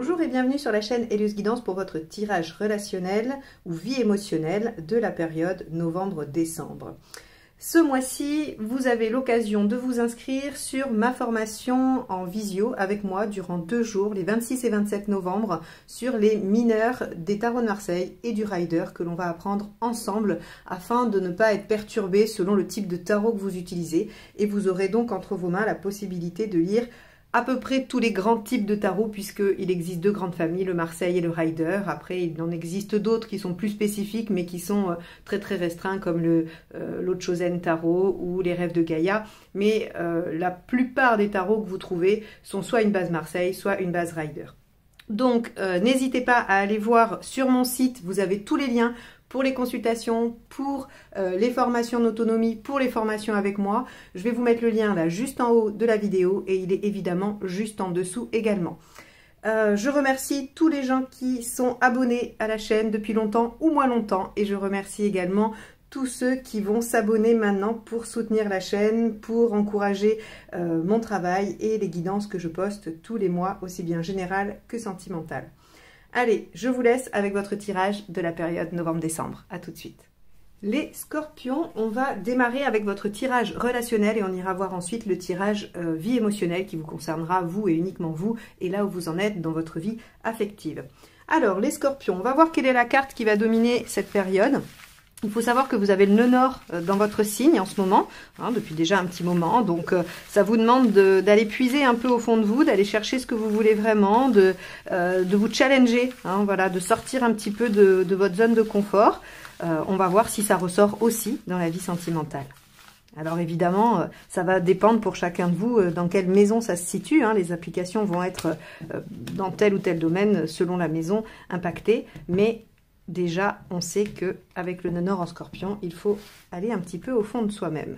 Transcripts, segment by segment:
Bonjour et bienvenue sur la chaîne Hélios Guidance pour votre tirage relationnel ou vie émotionnelle de la période novembre-décembre. Ce mois-ci, vous avez l'occasion de vous inscrire sur ma formation en visio avec moi durant 2 jours, les 26 et 27 novembre, sur les mineurs des tarots de Marseille et du Rider que l'on va apprendre ensemble afin de ne pas être perturbé selon le type de tarot que vous utilisez. Et vous aurez donc entre vos mains la possibilité de lire à peu près tous les grands types de tarot, puisqu'il existe 2 grandes familles, le Marseille et le Rider. Après, il en existe d'autres qui sont plus spécifiques, mais qui sont très restreints, comme l'Autre Chosen Tarot ou les Rêves de Gaïa. Mais la plupart des tarots que vous trouvez sont soit une base Marseille, soit une base Rider. Donc, n'hésitez pas à aller voir sur mon site, vous avez tous les liens pour les consultations, pour les formations d'autonomie, pour les formations avec moi. Je vais vous mettre le lien là juste en haut de la vidéo et il est évidemment juste en dessous également. Je remercie tous les gens qui sont abonnés à la chaîne depuis longtemps ou moins longtemps et je remercie également tous ceux qui vont s'abonner maintenant pour soutenir la chaîne, pour encourager mon travail et les guidances que je poste tous les mois, aussi bien générales que sentimentales. Allez, je vous laisse avec votre tirage de la période novembre-décembre. À tout de suite. Les scorpions, on va démarrer avec votre tirage relationnel et on ira voir ensuite le tirage vie émotionnelle qui vous concernera, vous et uniquement vous, et là où vous en êtes dans votre vie affective. Alors, les scorpions, on va voir quelle est la carte qui va dominer cette période. Il faut savoir que vous avez le nœud nord dans votre signe en ce moment, hein, depuis déjà un petit moment. Donc, ça vous demande d'aller puiser un peu au fond de vous, d'aller chercher ce que vous voulez vraiment, de vous challenger, hein, voilà, de sortir un petit peu de votre zone de confort. On va voir si ça ressort aussi dans la vie sentimentale. Alors évidemment, ça va dépendre pour chacun de vous dans quelle maison ça se situe. Hein. Les applications vont être dans tel ou tel domaine selon la maison impactée, mais déjà, on sait qu'avec le nœud nord en scorpion, il faut aller un petit peu au fond de soi-même.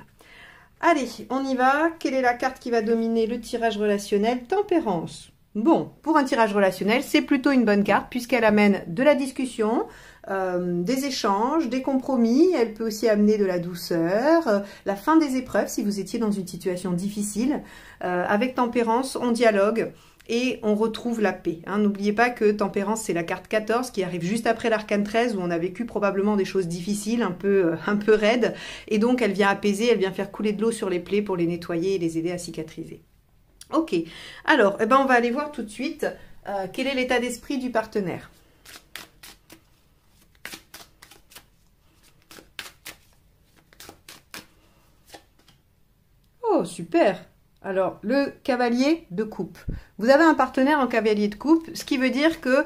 Allez, on y va. Quelle est la carte qui va dominer le tirage relationnel? Tempérance. Bon, pour un tirage relationnel, c'est plutôt une bonne carte puisqu'elle amène de la discussion, des échanges, des compromis. Elle peut aussi amener de la douceur, la fin des épreuves si vous étiez dans une situation difficile. Avec Tempérance, on dialogue. Et on retrouve la paix. Hein. N'oubliez pas que Tempérance, c'est la carte 14 qui arrive juste après l'arcane 13 où on a vécu probablement des choses difficiles, un peu raides. Et donc, elle vient apaiser, elle vient faire couler de l'eau sur les plaies pour les nettoyer et les aider à cicatriser. Ok, alors, eh ben, on va aller voir tout de suite quel est l'état d'esprit du partenaire. Oh, super! Alors, le cavalier de coupe. Vous avez un partenaire en cavalier de coupe, ce qui veut dire que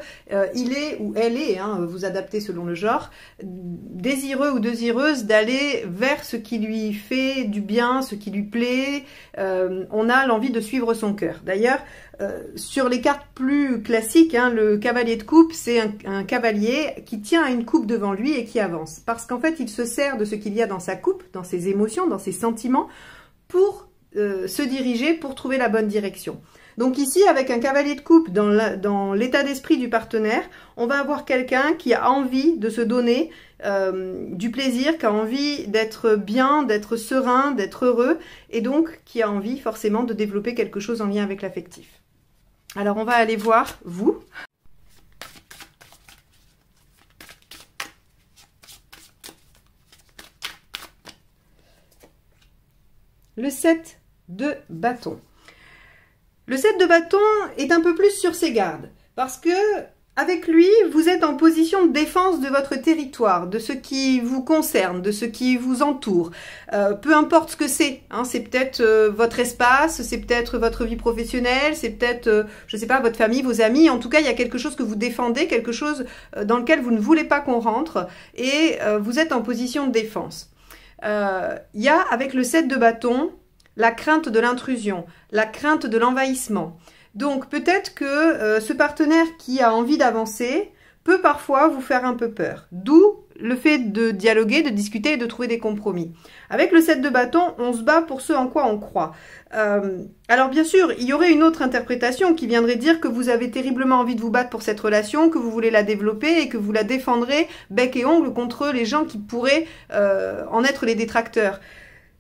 il est ou elle est, hein, vous adaptez selon le genre, désireux ou désireuse d'aller vers ce qui lui fait du bien, ce qui lui plaît. On a l'envie de suivre son cœur. D'ailleurs, sur les cartes plus classiques, hein, le cavalier de coupe, c'est un cavalier qui tient une coupe devant lui et qui avance. Parce qu'en fait, il se sert de ce qu'il y a dans sa coupe, dans ses émotions, dans ses sentiments, pour se diriger, pour trouver la bonne direction. Donc ici, avec un cavalier de coupe dans l'état d'esprit du partenaire, on va avoir quelqu'un qui a envie de se donner du plaisir, qui a envie d'être bien, d'être serein, d'être heureux, et donc qui a envie forcément de développer quelque chose en lien avec l'affectif. Alors on va aller voir, vous. Le 7 de bâton. Le 7 de bâton est un peu plus sur ses gardes parce que avec lui, vous êtes en position de défense de votre territoire, de ce qui vous concerne, de ce qui vous entoure. Peu importe ce que c'est, hein, c'est peut-être votre espace, c'est peut-être votre vie professionnelle, c'est peut-être, je ne sais pas, votre famille, vos amis. En tout cas, il y a quelque chose que vous défendez, quelque chose dans lequel vous ne voulez pas qu'on rentre et vous êtes en position de défense. Il y a avec le 7 de bâton la crainte de l'intrusion, la crainte de l'envahissement. Donc peut-être que ce partenaire qui a envie d'avancer peut parfois vous faire un peu peur. D'où le fait de dialoguer, de discuter et de trouver des compromis. Avec le 7 de bâton, on se bat pour ce en quoi on croit. Alors bien sûr, il y aurait une autre interprétation qui viendrait dire que vous avez terriblement envie de vous battre pour cette relation, que vous voulez la développer et que vous la défendrez bec et ongle contre les gens qui pourraient en être les détracteurs.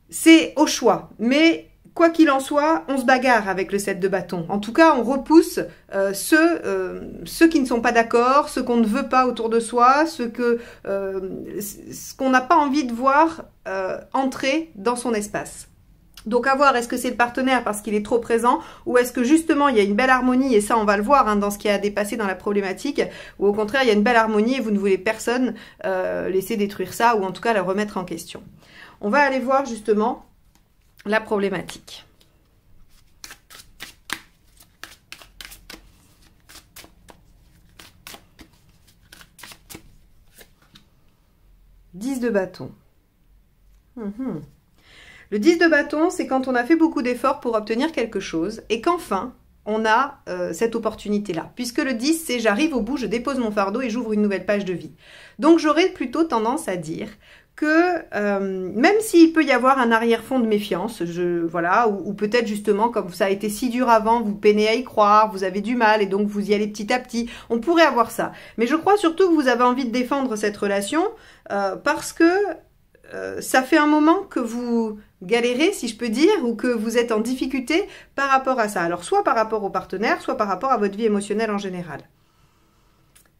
C'est au choix, mais quoi qu'il en soit, on se bagarre avec le 7 de bâton. En tout cas, on repousse ceux qui ne sont pas d'accord, ceux qu'on ne veut pas autour de soi, ce qu'on n'a pas envie de voir entrer dans son espace. Donc à voir, est-ce que c'est le partenaire parce qu'il est trop présent, ou est-ce que justement il y a une belle harmonie, et ça on va le voir hein, dans ce qui a dépassé dans la problématique, ou au contraire il y a une belle harmonie et vous ne voulez personne laisser détruire ça, ou en tout cas le remettre en question. On va aller voir justement la problématique. « 10 de bâton. Le 10 de bâton, c'est quand on a fait beaucoup d'efforts pour obtenir quelque chose et qu'enfin, on a cette opportunité-là. Puisque le 10, c'est j'arrive au bout, je dépose mon fardeau et j'ouvre une nouvelle page de vie. Donc, j'aurais plutôt tendance à dire que même s'il peut y avoir un arrière-fond de méfiance, voilà, ou peut-être justement, comme ça a été si dur avant, vous peinez à y croire, vous avez du mal et donc vous y allez petit à petit, on pourrait avoir ça. Mais je crois surtout que vous avez envie de défendre cette relation parce que ça fait un moment que vous galérez, si je peux dire, ou que vous êtes en difficulté par rapport à ça. Alors, soit par rapport au partenaire, soit par rapport à votre vie émotionnelle en général.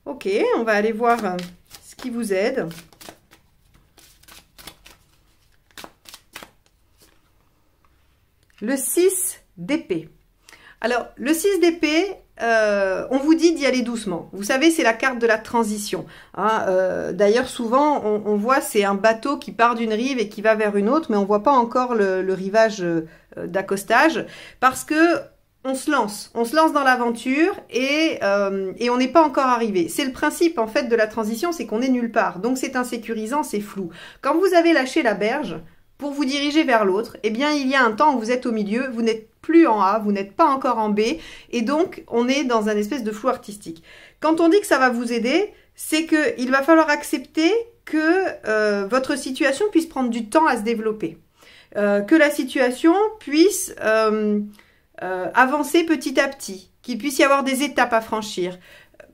Ok, on va aller voir ce qui vous aide. Le 6 d'épée. Alors, le 6 d'épée, on vous dit d'y aller doucement. Vous savez, c'est la carte de la transition. Hein. D'ailleurs, souvent, on voit c'est un bateau qui part d'une rive et qui va vers une autre, mais on ne voit pas encore le rivage d'accostage parce que on se lance dans l'aventure et on n'est pas encore arrivé. C'est le principe en fait de la transition, c'est qu'on est nulle part. Donc c'est insécurisant, c'est flou. Quand vous avez lâché la berge pour vous diriger vers l'autre, eh bien il y a un temps où vous êtes au milieu, vous n'êtes plus en A, vous n'êtes pas encore en B, et donc on est dans un espèce de flou artistique. Quand on dit que ça va vous aider, c'est qu'il va falloir accepter que votre situation puisse prendre du temps à se développer, que la situation puisse avancer petit à petit, qu'il puisse y avoir des étapes à franchir.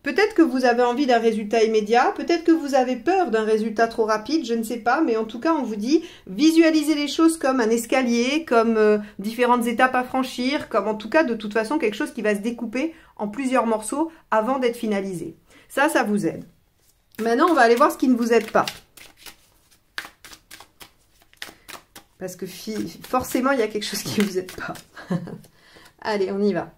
Peut-être que vous avez envie d'un résultat immédiat, peut-être que vous avez peur d'un résultat trop rapide, je ne sais pas, mais en tout cas, on vous dit, visualisez les choses comme un escalier, comme différentes étapes à franchir, comme en tout cas, de toute façon, quelque chose qui va se découper en plusieurs morceaux avant d'être finalisé. Ça vous aide. Maintenant, on va aller voir ce qui ne vous aide pas. Parce que forcément, il y a quelque chose qui ne vous aide pas. Allez, on y va.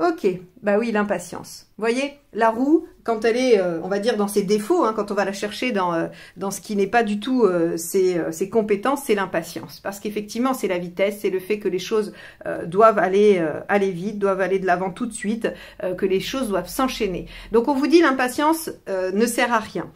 Ok, bah oui, l'impatience. Vous voyez, la roue, quand elle est, on va dire, dans ses défauts, hein, quand on va la chercher dans ce qui n'est pas du tout ses compétences, c'est l'impatience. Parce qu'effectivement, c'est la vitesse, c'est le fait que les choses doivent aller vite, doivent aller de l'avant tout de suite, que les choses doivent s'enchaîner. Donc, on vous dit, l'impatience ne sert à rien.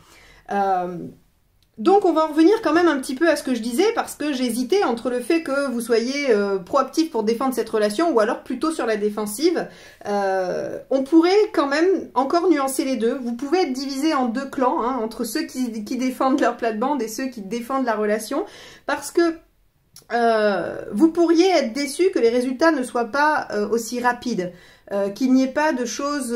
Donc, on va en revenir quand même un petit peu à ce que je disais, parce que j'hésitais entre le fait que vous soyez proactif pour défendre cette relation, ou alors plutôt sur la défensive. On pourrait quand même encore nuancer les deux. Vous pouvez être divisé en deux clans, hein, entre ceux qui défendent leur plate-bande et ceux qui défendent la relation, parce que vous pourriez être déçu que les résultats ne soient pas aussi rapides, qu'il n'y ait pas de choses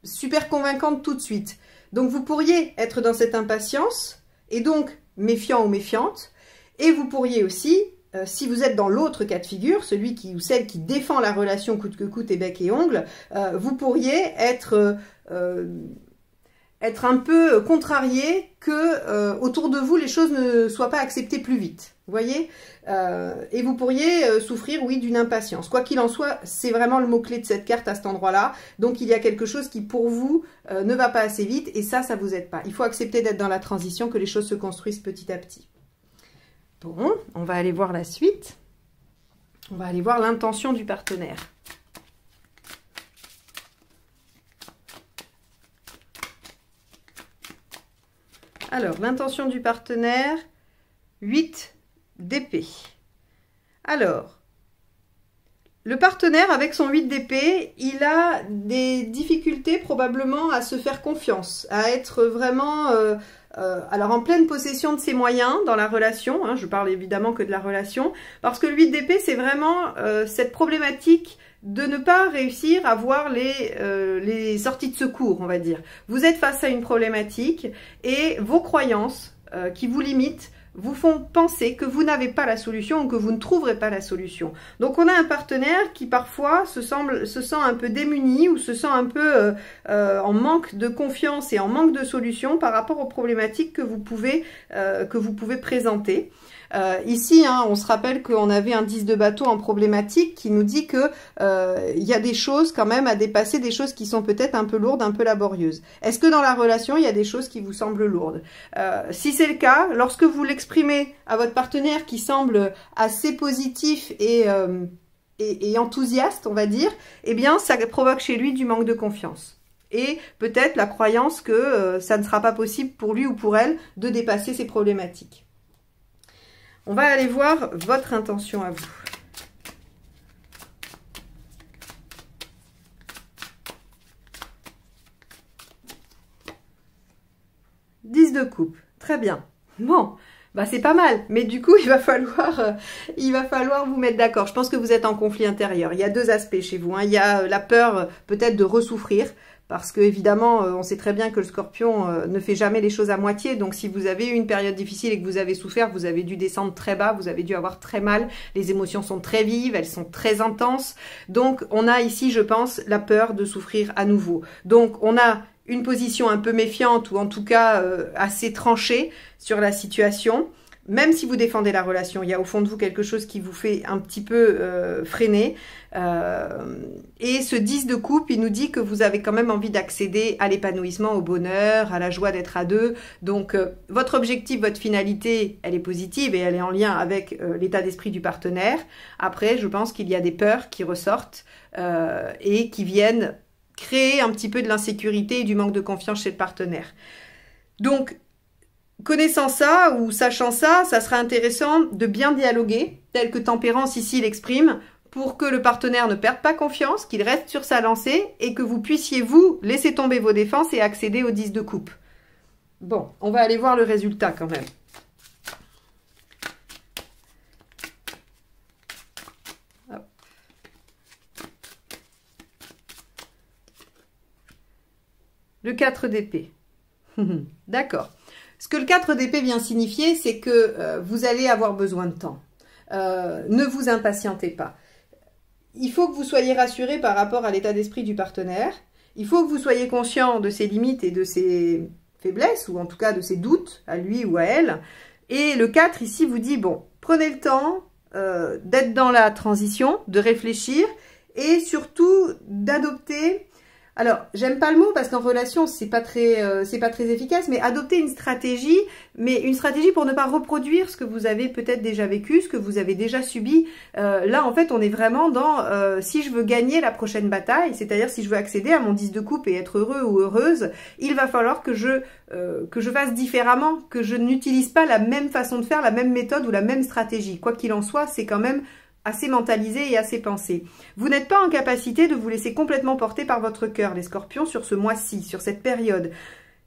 super convaincantes tout de suite. Donc, vous pourriez être dans cette impatience, et donc méfiant ou méfiante, et vous pourriez aussi, si vous êtes dans l'autre cas de figure, celui ou celle qui défend la relation coûte que coûte et bec et ongle, vous pourriez être un peu contrarié que autour de vous les choses ne soient pas acceptées plus vite. Vous voyez, et vous pourriez souffrir, oui, d'une impatience. Quoi qu'il en soit, c'est vraiment le mot-clé de cette carte à cet endroit-là. Donc, il y a quelque chose qui, pour vous, ne va pas assez vite. Et ça vous aide pas. Il faut accepter d'être dans la transition, que les choses se construisent petit à petit. Bon, on va aller voir la suite. On va aller voir l'intention du partenaire. Alors, l'intention du partenaire, 8 d'épée. Alors, le partenaire avec son 8 d'épée, il a des difficultés probablement à se faire confiance, à être vraiment alors en pleine possession de ses moyens dans la relation, hein, je parle évidemment que de la relation, parce que le 8 d'épée, c'est vraiment cette problématique de ne pas réussir à voir les sorties de secours, on va dire. Vous êtes face à une problématique et vos croyances qui vous limitent vous font penser que vous n'avez pas la solution ou que vous ne trouverez pas la solution. Donc on a un partenaire qui parfois se sent un peu démuni ou se sent un peu en manque de confiance et en manque de solution par rapport aux problématiques que vous pouvez présenter. Ici, hein, on se rappelle qu'on avait un 10 de bateau en problématique qui nous dit que il y a des choses quand même à dépasser, des choses qui sont peut-être un peu lourdes, un peu laborieuses. Est-ce que dans la relation, il y a des choses qui vous semblent lourdes? Si c'est le cas, lorsque vous l'exprimez à votre partenaire qui semble assez positif et enthousiaste, on va dire, eh bien, ça provoque chez lui du manque de confiance. Et peut-être la croyance que ça ne sera pas possible pour lui ou pour elle de dépasser ces problématiques. On va aller voir votre intention à vous. « 10 de coupe ». Très bien. Bon, bah c'est pas mal. Mais du coup, il va falloir vous mettre d'accord. Je pense que vous êtes en conflit intérieur. Il y a deux aspects chez vous, hein. Il y a la peur peut-être de ressouffrir. Parce que évidemment, on sait très bien que le scorpion ne fait jamais les choses à moitié. Donc si vous avez eu une période difficile et que vous avez souffert, vous avez dû descendre très bas, vous avez dû avoir très mal. Les émotions sont très vives, elles sont très intenses. Donc on a ici, je pense, la peur de souffrir à nouveau. Donc on a une position un peu méfiante ou en tout cas assez tranchée sur la situation. Même si vous défendez la relation, il y a au fond de vous quelque chose qui vous fait un petit peu freiner. Et ce 10 de coupe, il nous dit que vous avez quand même envie d'accéder à l'épanouissement, au bonheur, à la joie d'être à deux. Donc, votre objectif, votre finalité, elle est positive et elle est en lien avec l'état d'esprit du partenaire. Après, je pense qu'il y a des peurs qui ressortent et qui viennent créer un petit peu de l'insécurité et du manque de confiance chez le partenaire. Donc, connaissant ça ou sachant ça, ça sera intéressant de bien dialoguer, tel que Tempérance ici l'exprime, pour que le partenaire ne perde pas confiance, qu'il reste sur sa lancée et que vous puissiez, vous, laisser tomber vos défenses et accéder au 10 de coupe. Bon, on va aller voir le résultat quand même. Hop. Le 4 d'épée. D'accord. Ce que le 4 d'épée vient signifier, c'est que vous allez avoir besoin de temps. Ne vous impatientez pas. Il faut que vous soyez rassuré par rapport à l'état d'esprit du partenaire. Il faut que vous soyez conscient de ses limites et de ses faiblesses, ou en tout cas de ses doutes, à lui ou à elle. Et le 4 ici vous dit, bon, prenez le temps d'être dans la transition, de réfléchir, et surtout d'adopter... Alors, j'aime pas le mot parce qu'en relation, c'est pas très efficace, mais adopter une stratégie pour ne pas reproduire ce que vous avez peut-être déjà vécu, ce que vous avez déjà subi. Là, en fait, on est vraiment dans si je veux gagner la prochaine bataille, c'est-à-dire si je veux accéder à mon 10 de coupe et être heureux ou heureuse, il va falloir que je fasse différemment, que je n'utilise pas la même façon de faire, la même méthode ou la même stratégie. Quoi qu'il en soit, c'est quand même assez mentalisé et assez pensé. Vous n'êtes pas en capacité de vous laisser complètement porter par votre cœur, les scorpions, sur ce mois-ci, sur cette période.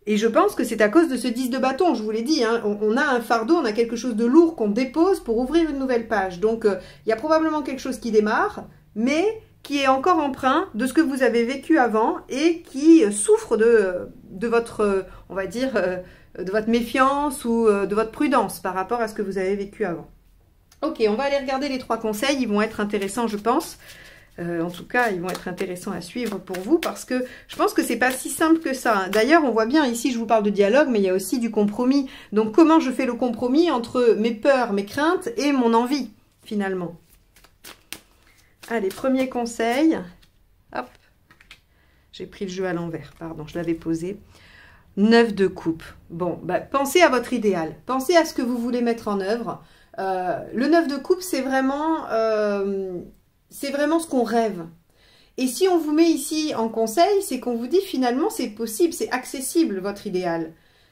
Et je pense que c'est à cause de ce 10 de bâton, je vous l'ai dit, hein, on a un fardeau, on a quelque chose de lourd qu'on dépose pour ouvrir une nouvelle page. Donc, il y a probablement quelque chose qui démarre, mais qui est encore empreint de ce que vous avez vécu avant et qui souffre de votre, on va dire, de votre méfiance ou de votre prudence par rapport à ce que vous avez vécu avant. Ok, on va aller regarder les 3 conseils, ils vont être intéressants je pense. En tout cas, ils vont être intéressants à suivre pour vous parce que je pense que c'est pas si simple que ça. D'ailleurs, on voit bien ici, je vous parle de dialogue, mais il y a aussi du compromis. Donc, comment je fais le compromis entre mes peurs, mes craintes et mon envie, finalement. Allez, premier conseil. Hop, j'ai pris le jeu à l'envers, pardon, je l'avais posé. 9 de coupe. Bon, bah, pensez à votre idéal. Pensez à ce que vous voulez mettre en œuvre. Le 9 de coupe, c'est vraiment ce qu'on rêve. Et si on vous met ici en conseil, c'est qu'on vous dit finalement c'est possible, c'est accessible votre idéal.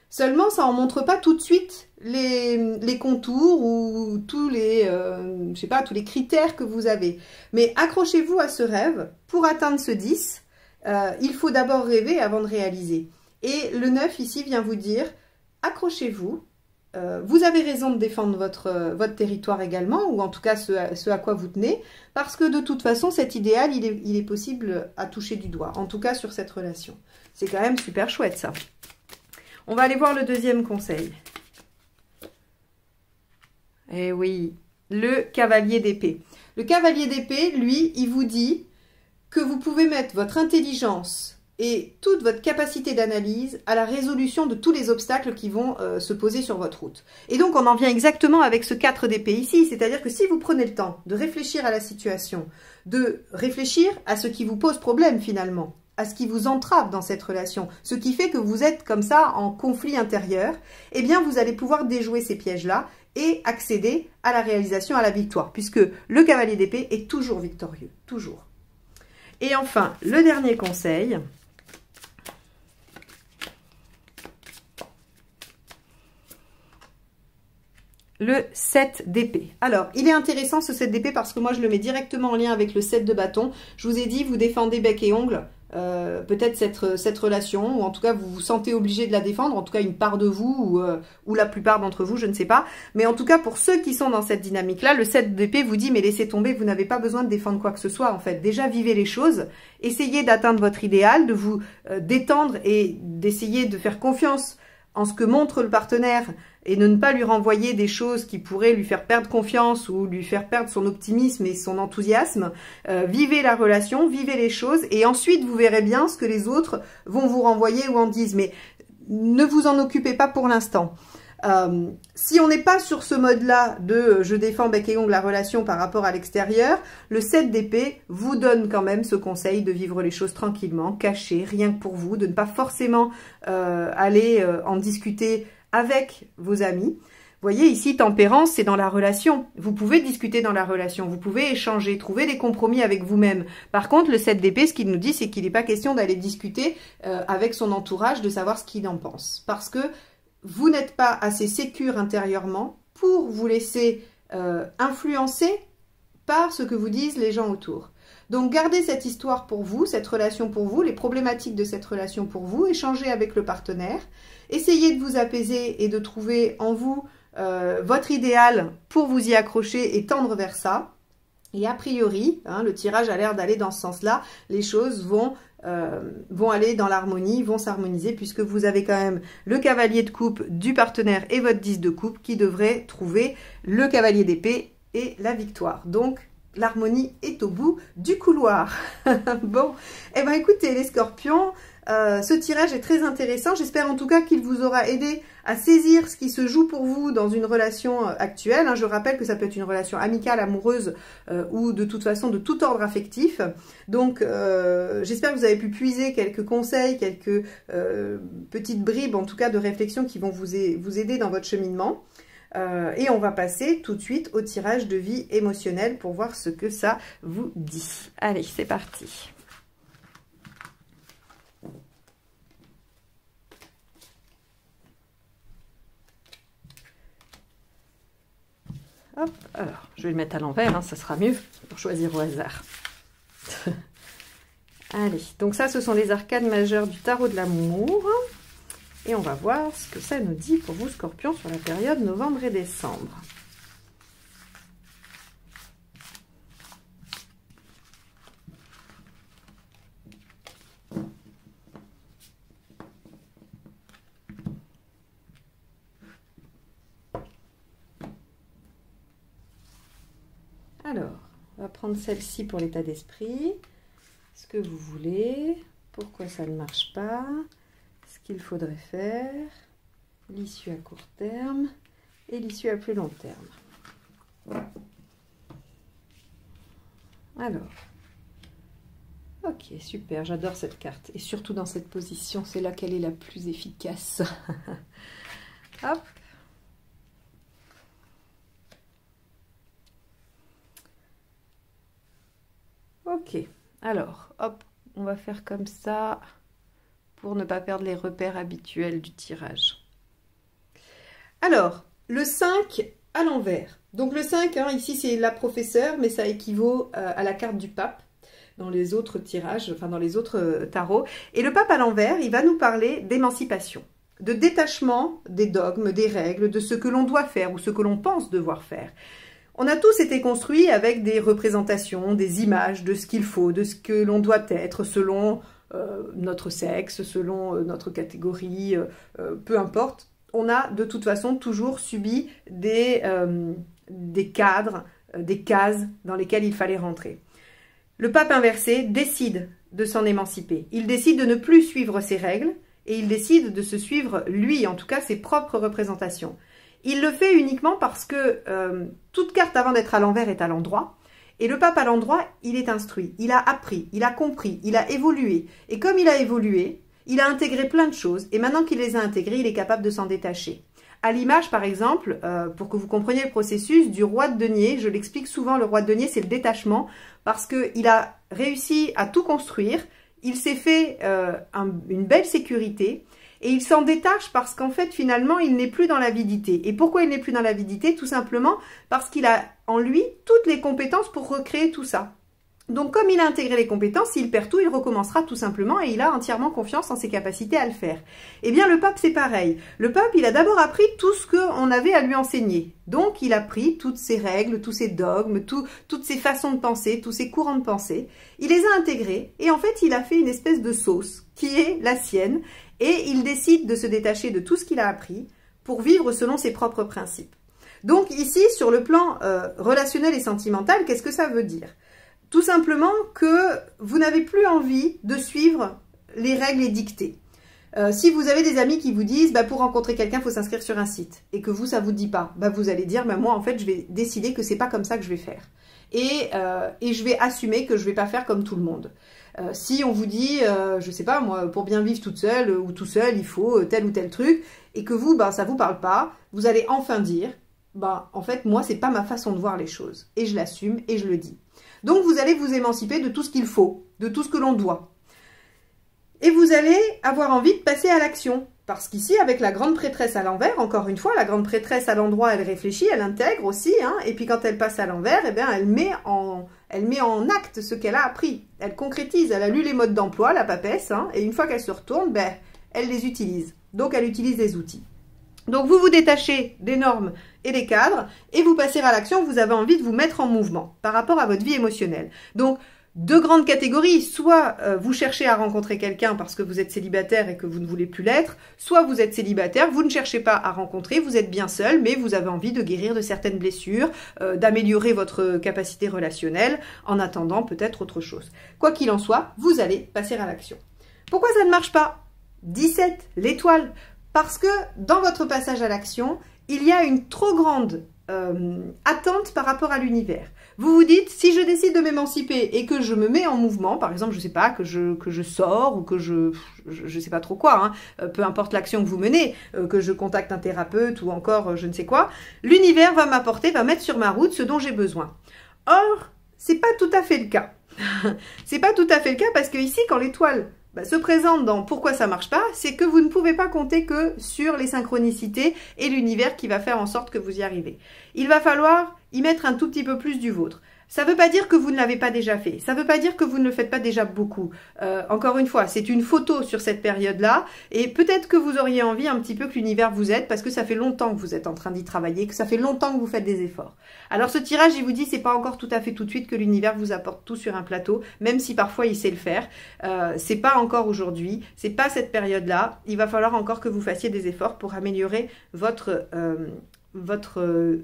Seulement, ça en montre pas tout de suite les contours ou tous les, je sais pas, tous les critères que vous avez. Mais accrochez-vous à ce rêve. Pour atteindre ce 10, il faut d'abord rêver avant de réaliser. Et le 9 ici vient vous dire, accrochez-vous. Vous avez raison de défendre votre territoire également, ou en tout cas ce à quoi vous tenez, parce que de toute façon, cet idéal, il est possible à toucher du doigt, en tout cas sur cette relation. C'est quand même super chouette ça. On va aller voir le deuxième conseil. Eh oui, le cavalier d'épée. Le cavalier d'épée, lui, il vous dit que vous pouvez mettre votre intelligence et toute votre capacité d'analyse à la résolution de tous les obstacles qui vont se poser sur votre route. Et donc, on en vient exactement avec ce 4 d'épée ici, c'est-à-dire que si vous prenez le temps de réfléchir à la situation, de réfléchir à ce qui vous pose problème finalement, à ce qui vous entrave dans cette relation, ce qui fait que vous êtes comme ça en conflit intérieur, eh bien, vous allez pouvoir déjouer ces pièges-là et accéder à la réalisation, à la victoire, puisque le cavalier d'épée est toujours victorieux, toujours. Et enfin, le dernier conseil, le 7 d'épée. Alors, il est intéressant ce 7 d'épée parce que moi, je le mets directement en lien avec le 7 de bâton. Je vous ai dit, vous défendez bec et ongle, peut-être cette relation, ou en tout cas, vous vous sentez obligé de la défendre, en tout cas, une part de vous, ou la plupart d'entre vous, je ne sais pas. Mais en tout cas, pour ceux qui sont dans cette dynamique-là, le 7 d'épée vous dit, mais laissez tomber, vous n'avez pas besoin de défendre quoi que ce soit, en fait. Déjà, vivez les choses, essayez d'atteindre votre idéal, de vous détendre et d'essayer de faire confiance en ce que montre le partenaire et de ne pas lui renvoyer des choses qui pourraient lui faire perdre confiance ou lui faire perdre son optimisme et son enthousiasme. Vivez la relation, vivez les choses et ensuite vous verrez bien ce que les autres vont vous renvoyer ou en disent. Mais ne vous en occupez pas pour l'instant. Si on n'est pas sur ce mode-là de je défends bec et ongle la relation par rapport à l'extérieur, le 7 d'épée vous donne quand même ce conseil de vivre les choses tranquillement, cachées, rien que pour vous, de ne pas forcément aller en discuter avec vos amis. Vous voyez, ici, tempérance, c'est dans la relation. Vous pouvez discuter dans la relation, vous pouvez échanger, trouver des compromis avec vous-même. Par contre, le 7 d'épée, ce qu'il nous dit, c'est qu'il n'est pas question d'aller discuter avec son entourage, de savoir ce qu'il en pense. Parce que vous n'êtes pas assez sécure intérieurement pour vous laisser influencer par ce que vous disent les gens autour. Donc, gardez cette histoire pour vous, cette relation pour vous, les problématiques de cette relation pour vous, échangez avec le partenaire, essayez de vous apaiser et de trouver en vous votre idéal pour vous y accrocher et tendre vers ça. Et a priori, hein, le tirage a l'air d'aller dans ce sens-là, les choses vont aller dans l'harmonie, vont s'harmoniser, puisque vous avez quand même le cavalier de coupe du partenaire et votre 10 de coupe qui devrait trouver le cavalier d'épée et la victoire. Donc, l'harmonie est au bout du couloir. Bon, eh bien écoutez les scorpions, ce tirage est très intéressant. J'espère en tout cas qu'il vous aura aidé à saisir ce qui se joue pour vous dans une relation actuelle. Je rappelle que ça peut être une relation amicale, amoureuse ou de toute façon de tout ordre affectif. Donc j'espère que vous avez pu puiser quelques conseils, quelques petites bribes en tout cas de réflexion qui vont vous aider dans votre cheminement. Et on va passer tout de suite au tirage de vie émotionnelle pour voir ce que ça vous dit. Allez, c'est parti. Hop, alors, je vais le mettre à l'envers, hein, ça sera mieux pour choisir au hasard. Allez, donc ça, ce sont les arcanes majeures du tarot de l'amour. Et on va voir ce que ça nous dit pour vous, Scorpions, sur la période novembre et décembre. Alors, on va prendre celle-ci pour l'état d'esprit. Ce que vous voulez, pourquoi ça ne marche pas, ce qu'il faudrait faire, l'issue à court terme et l'issue à plus long terme. Alors, ok, super, j'adore cette carte. Et surtout dans cette position, c'est là qu'elle est la plus efficace. Hop. Ok, alors, hop, on va faire comme ça pour ne pas perdre les repères habituels du tirage. Alors, le 5 à l'envers. Donc le 5, hein, ici c'est la professeure, mais ça équivaut à la carte du pape dans les autres tirages, enfin dans les autres tarots. Et le pape à l'envers, il va nous parler d'émancipation, de détachement des dogmes, des règles, de ce que l'on doit faire ou ce que l'on pense devoir faire. On a tous été construits avec des représentations, des images de ce qu'il faut, de ce que l'on doit être selon notre sexe, selon notre catégorie, peu importe. On a de toute façon toujours subi des des cadres, des cases dans lesquelles il fallait rentrer. Le pape inversé décide de s'en émanciper. Il décide de ne plus suivre ses règles et il décide de se suivre, lui, en tout cas, ses propres représentations. Il le fait uniquement parce que toute carte avant d'être à l'envers est à l'endroit. Et le pape à l'endroit, il est instruit, il a appris, il a compris, il a évolué. Et comme il a évolué, il a intégré plein de choses. Et maintenant qu'il les a intégrées, il est capable de s'en détacher. À l'image, par exemple, pour que vous compreniez le processus du roi de denier, je l'explique souvent, le roi de denier, c'est le détachement, parce qu'il a réussi à tout construire, il s'est fait une belle sécurité, et il s'en détache parce qu'en fait, finalement, il n'est plus dans l'avidité. Et pourquoi il n'est plus dans l'avidité? Tout simplement parce qu'il a en lui toutes les compétences pour recréer tout ça. Donc, comme il a intégré les compétences, s'il perd tout, il recommencera tout simplement et il a entièrement confiance en ses capacités à le faire. Eh bien, le pape, c'est pareil. Le pape, il a d'abord appris tout ce qu'on avait à lui enseigner. Donc, il a pris toutes ses règles, tous ses dogmes, toutes ses façons de penser, tous ses courants de pensée. Il les a intégrés et en fait, il a fait une espèce de sauce qui est la sienne et il décide de se détacher de tout ce qu'il a appris pour vivre selon ses propres principes. Donc, ici, sur le plan relationnel et sentimental, qu'est-ce que ça veut dire ? Tout simplement que vous n'avez plus envie de suivre les règles édictées. Si vous avez des amis qui vous disent pour rencontrer quelqu'un, il faut s'inscrire sur un site et que vous, ça ne vous dit pas, vous allez dire moi, en fait, je vais décider que c'est pas comme ça que je vais faire. Et je vais assumer que je ne vais pas faire comme tout le monde. Si on vous dit, je ne sais pas, moi, pour bien vivre toute seule ou tout seul, il faut tel ou tel truc, et que vous, ça ne vous parle pas, vous allez enfin dire, en fait, moi, c'est pas ma façon de voir les choses. Et je l'assume et je le dis. Donc, vous allez vous émanciper de tout ce qu'il faut, de tout ce que l'on doit. Et vous allez avoir envie de passer à l'action. Parce qu'ici, avec la grande prêtresse à l'envers, encore une fois, la grande prêtresse à l'endroit, elle réfléchit, elle intègre aussi. Et puis, quand elle passe à l'envers, elle met en acte ce qu'elle a appris. Elle concrétise, elle a lu les modes d'emploi, la papesse. Et une fois qu'elle se retourne, elle les utilise. Donc, elle utilise des outils. Donc, vous vous détachez des normes et des cadres et vous passez à l'action, vous avez envie de vous mettre en mouvement par rapport à votre vie émotionnelle. Donc, deux grandes catégories, soit vous cherchez à rencontrer quelqu'un parce que vous êtes célibataire et que vous ne voulez plus l'être, soit vous êtes célibataire, vous ne cherchez pas à rencontrer, vous êtes bien seul, mais vous avez envie de guérir de certaines blessures, d'améliorer votre capacité relationnelle, en attendant peut-être autre chose. Quoi qu'il en soit, vous allez passer à l'action. Pourquoi ça ne marche pas? 17, l'étoile. Parce que dans votre passage à l'action, il y a une trop grande attente par rapport à l'univers. Vous vous dites, si je décide de m'émanciper et que je me mets en mouvement, par exemple, je ne sais pas, que je sors ou que je sais pas trop quoi, peu importe l'action que vous menez, que je contacte un thérapeute ou encore je ne sais quoi, l'univers va m'apporter, va mettre sur ma route ce dont j'ai besoin. Or, c'est pas tout à fait le cas. C'est pas tout à fait le cas parce que ici, quand l'étoile se présente dans pourquoi ça marche pas, c'est que vous ne pouvez pas compter que sur les synchronicités et l'univers qui va faire en sorte que vous y arrivez. Il va falloir y mettre un tout petit peu plus du vôtre. Ça ne veut pas dire que vous ne l'avez pas déjà fait. Ça ne veut pas dire que vous ne le faites pas déjà beaucoup. Encore une fois, c'est une photo sur cette période-là. Et peut-être que vous auriez envie un petit peu que l'univers vous aide parce que ça fait longtemps que vous êtes en train d'y travailler, que ça fait longtemps que vous faites des efforts. Alors ce tirage, il vous dit, c'est pas encore tout à fait tout de suite que l'univers vous apporte tout sur un plateau, même si parfois il sait le faire. C'est pas encore aujourd'hui, c'est pas cette période-là. Il va falloir encore que vous fassiez des efforts pour améliorer votre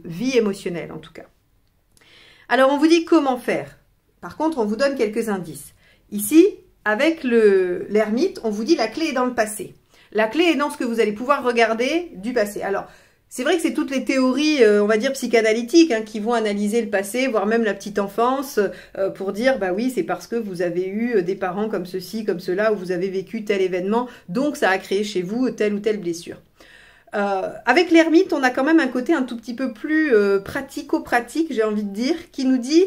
vie émotionnelle en tout cas. Alors, on vous dit comment faire. Par contre, on vous donne quelques indices. Ici, avec l'ermite, on vous dit la clé est dans le passé. La clé est dans ce que vous allez pouvoir regarder du passé. Alors, c'est vrai que c'est toutes les théories, on va dire, psychanalytiques qui vont analyser le passé, voire même la petite enfance, pour dire, oui, c'est parce que vous avez eu des parents comme ceci, comme cela, ou vous avez vécu tel événement, donc ça a créé chez vous telle ou telle blessure. Avec l'ermite, on a quand même un côté un tout petit peu plus pratico-pratique, j'ai envie de dire, qui nous dit,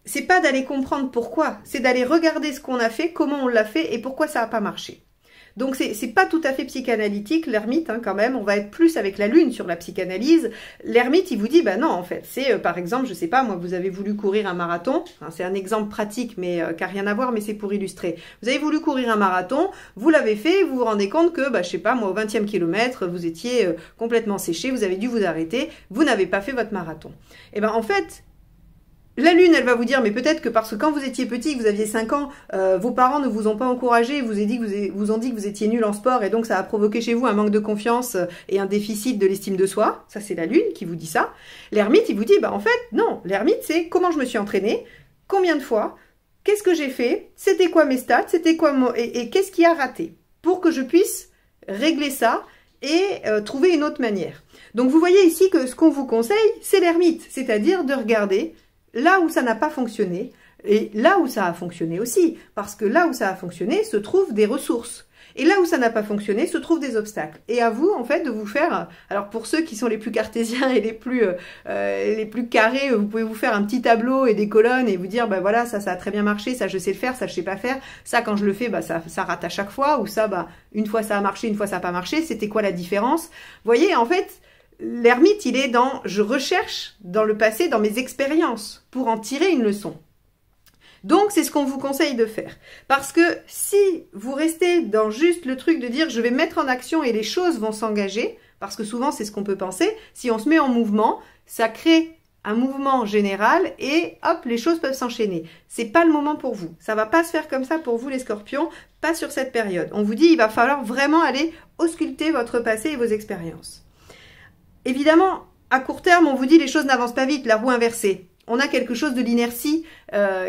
c'est pas d'aller comprendre pourquoi, c'est d'aller regarder ce qu'on a fait, comment on l'a fait et pourquoi ça n'a pas marché. Donc c'est pas tout à fait psychanalytique, l'ermite quand même, on va être plus avec la lune sur la psychanalyse. L'ermite, il vous dit, non, en fait, c'est par exemple, je sais pas, moi, vous avez voulu courir un marathon, c'est un exemple pratique, mais qui n'a rien à voir, mais c'est pour illustrer. Vous avez voulu courir un marathon, vous l'avez fait, vous vous rendez compte que, je sais pas, moi, au 20e kilomètre, vous étiez complètement séché, vous avez dû vous arrêter, vous n'avez pas fait votre marathon. Et en fait, la lune, elle va vous dire, mais peut-être que parce que quand vous étiez petit, que vous aviez 5 ans, vos parents ne vous ont pas encouragé, vous ont dit que vous étiez nul en sport et donc ça a provoqué chez vous un manque de confiance et un déficit de l'estime de soi. Ça, c'est la lune qui vous dit ça. L'ermite, il vous dit, bah en fait, non. L'ermite, c'est comment je me suis entraînée, combien de fois, qu'est-ce que j'ai fait, c'était quoi mes stats, c'était quoi et qu'est-ce qui a raté pour que je puisse régler ça et trouver une autre manière. Donc vous voyez ici que ce qu'on vous conseille, c'est l'ermite, c'est-à-dire de regarder là où ça n'a pas fonctionné et là où ça a fonctionné aussi, parce que là où ça a fonctionné se trouvent des ressources. Et là où ça n'a pas fonctionné, se trouvent des obstacles. Et à vous, en fait, de vous faire... Alors, pour ceux qui sont les plus cartésiens et les plus carrés, vous pouvez vous faire un petit tableau et des colonnes et vous dire, bah voilà, ça a très bien marché, ça, je sais le faire, ça, je sais pas faire. Ça, quand je le fais, bah ça rate à chaque fois. Ou ça, bah une fois, ça a marché, une fois, ça n'a pas marché. C'était quoi la différence? Vous voyez, en fait, l'ermite, il est dans... Je recherche dans le passé, dans mes expériences, pour en tirer une leçon. Donc, c'est ce qu'on vous conseille de faire. Parce que si vous restez dans juste le truc de dire « je vais mettre en action et les choses vont s'engager », parce que souvent, c'est ce qu'on peut penser, si on se met en mouvement, ça crée un mouvement général et hop, les choses peuvent s'enchaîner. C'est pas le moment pour vous. Ça va pas se faire comme ça pour vous, les scorpions, pas sur cette période. On vous dit il va falloir vraiment aller ausculter votre passé et vos expériences. Évidemment, à court terme, on vous dit les choses n'avancent pas vite, la roue inversée. On a quelque chose de l'inertie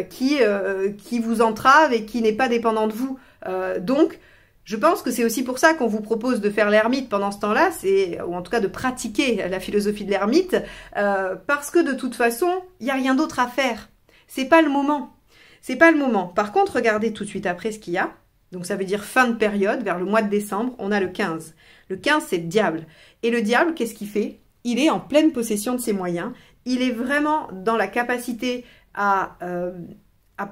qui vous entrave et qui n'est pas dépendant de vous. Donc, je pense que c'est aussi pour ça qu'on vous propose de faire l'ermite pendant ce temps-là, ou en tout cas de pratiquer la philosophie de l'ermite, parce que de toute façon, il n'y a rien d'autre à faire. C'est pas le moment. C'est pas le moment. Par contre, regardez tout de suite après ce qu'il y a. Donc, ça veut dire fin de période, vers le mois de décembre, on a le 15. Le 15, c'est le diable. Et le diable, qu'est-ce qu'il fait? Il est en pleine possession de ses moyens. Il est vraiment dans la capacité à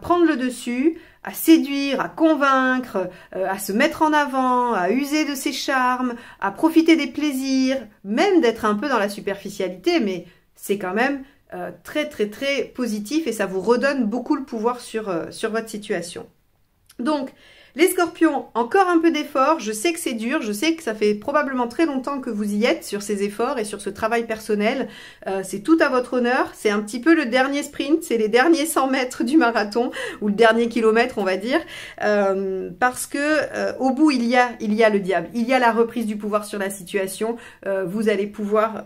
prendre le dessus, à séduire, à convaincre, à se mettre en avant, à user de ses charmes, à profiter des plaisirs, même d'être un peu dans la superficialité, mais c'est quand même très très très positif et ça vous redonne beaucoup le pouvoir sur votre situation. Donc, les scorpions, encore un peu d'effort, je sais que c'est dur, je sais que ça fait probablement très longtemps que vous y êtes sur ces efforts et sur ce travail personnel, c'est tout à votre honneur, c'est un petit peu le dernier sprint, c'est les derniers 100 mètres du marathon, ou le dernier kilomètre on va dire, parce que au bout il y a le diable, il y a la reprise du pouvoir sur la situation, vous allez pouvoir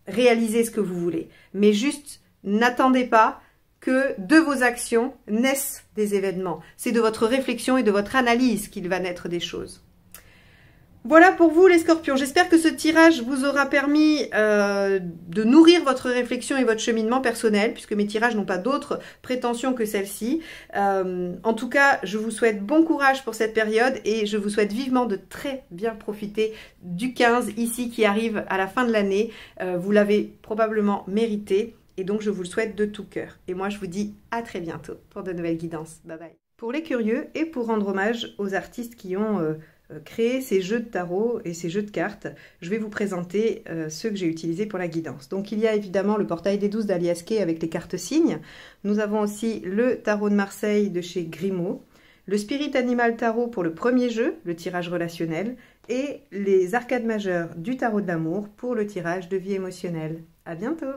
réaliser ce que vous voulez, mais juste n'attendez pas que de vos actions naissent des événements. C'est de votre réflexion et de votre analyse qu'il va naître des choses. Voilà pour vous les scorpions. J'espère que ce tirage vous aura permis de nourrir votre réflexion et votre cheminement personnel, puisque mes tirages n'ont pas d'autres prétentions que celle-ci. En tout cas, je vous souhaite bon courage pour cette période et je vous souhaite vivement de très bien profiter du 15 ici qui arrive à la fin de l'année. Vous l'avez probablement mérité. Et donc, je vous le souhaite de tout cœur. Et moi, je vous dis à très bientôt pour de nouvelles guidances. Bye bye. Pour les curieux et pour rendre hommage aux artistes qui ont créé ces jeux de tarot et ces jeux de cartes, je vais vous présenter ceux que j'ai utilisés pour la guidance. Donc, il y a évidemment le portail des 12 d'Alias Kay avec les cartes signes. Nous avons aussi le tarot de Marseille de chez Grimaud, le Spirit Animal Tarot pour le premier jeu, le tirage relationnel, et les arcades majeures du tarot de l'amour pour le tirage de vie émotionnelle. À bientôt!